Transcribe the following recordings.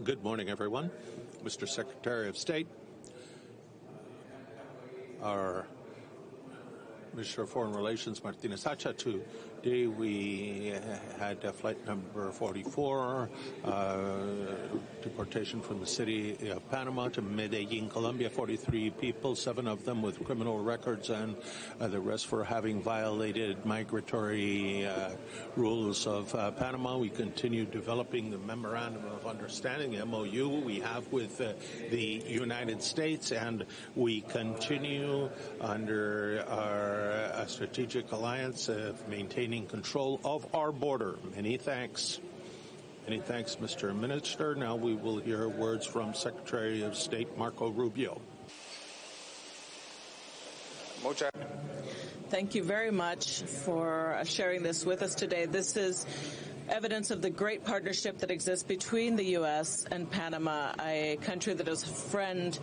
Good morning, everyone. Mr. Secretary of State, our Minister of Foreign Relations, Martinez Hacha. Today we had flight number 44, deportation from the city of Panama to Medellin, Colombia, 43 people, 7 of them with criminal records and the rest for having violated migratory rules of Panama. We continue developing the Memorandum of Understanding, MOU, we have with the United States, and we continue under our strategic alliance of maintaining control of our border. Many thanks. Many thanks, Mr. Minister. Now we will hear words from Secretary of State Marco Rubio. Thank you very much for sharing this with us today. This is evidence of the great partnership that exists between the U.S. and Panama, a country that is a friend,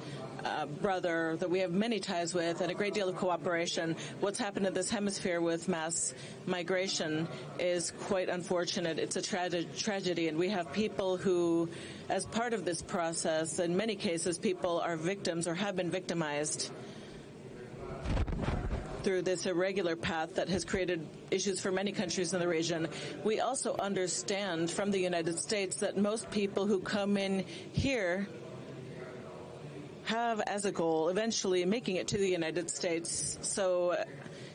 brother, that we have many ties with, and a great deal of cooperation. What's happened in this hemisphere with mass migration is quite unfortunate. It's a tragedy, and we have people who, as part of this process, in many cases, people are victims or have been victimized through this irregular path that has created issues for many countries in the region. We also understand from the United States that most people who come in here have as a goal eventually making it to the United States. So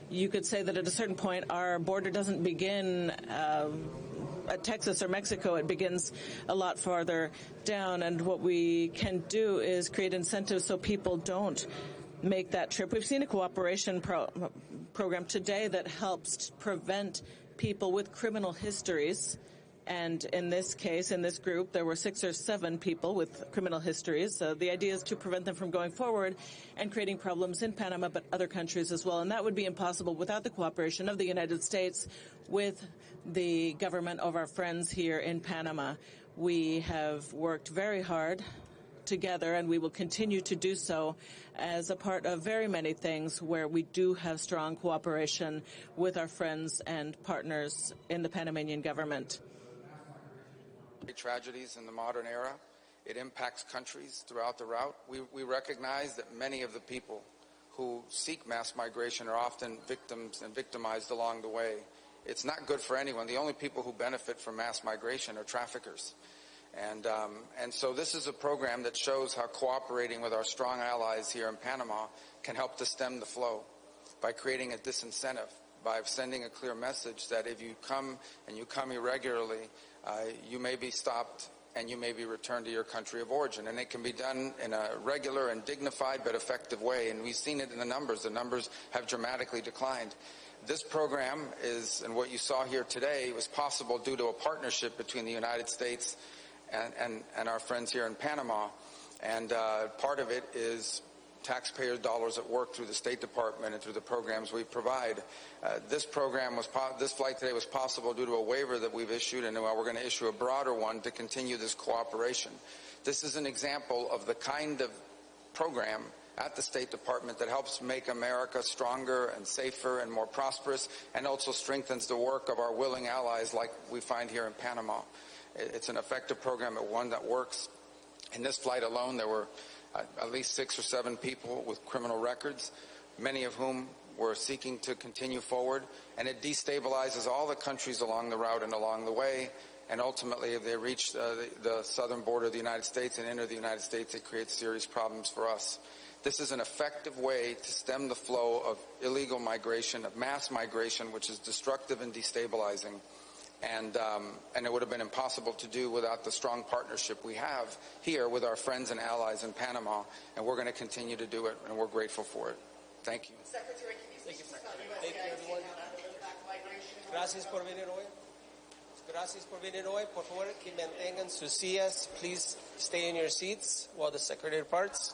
you could say that at a certain point our border doesn't begin at Texas or Mexico. It begins a lot farther down, and what we can do is create incentives so people don't make that trip. We've seen a cooperation program today that helps prevent people with criminal histories. And in this case, in this group, there were 6 or 7 people with criminal histories. So the idea is to prevent them from going forward and creating problems in Panama, but other countries as well. And that would be impossible without the cooperation of the United States with the government of our friends here in Panama. We have worked very hard together, and we will continue to do so as a part of very many things where we do have strong cooperation with our friends and partners in the Panamanian government. Tragedies in the modern era. It impacts countries throughout the route. We recognize that many of the people who seek mass migration are often victims and victimized along the way. It's not good for anyone. The only people who benefit from mass migration are traffickers. And so this is a program that shows how cooperating with our strong allies here in Panama can help to stem the flow by creating a disincentive, by sending a clear message that if you come and you come irregularly, you may be stopped and you may be returned to your country of origin. And it can be done in a regular and dignified but effective way. And we've seen it in the numbers. The numbers have dramatically declined. This program is, and what you saw here today, was possible due to a partnership between the United States and our friends here in Panama, and part of it is taxpayer dollars at work through the State Department and through the programs we provide. This flight today was possible due to a waiver that we've issued, and we're going to issue a broader one to continue this cooperation. This is an example of the kind of program at the State Department that helps make America stronger and safer and more prosperous, and also strengthens the work of our willing allies like we find here in Panama. It's an effective program, and one that works. In this flight alone, there were at least 6 or 7 people with criminal records, many of whom were seeking to continue forward, and it destabilizes all the countries along the route and along the way, and ultimately if they reach the southern border of the United States and enter the United States, it creates serious problems for us. This is an effective way to stem the flow of illegal migration, of mass migration, which is destructive and destabilizing. And it would have been impossible to do without the strong partnership we have here with our friends and allies in Panama, and we're going to continue to do it, and we're grateful for it. Thank you. Secretary, can you speak Thank you, everyone. Gracias por venir hoy. Gracias por venir hoy. Por favor, que mantengan sus sillas. Please stay in your seats while the Secretary departs.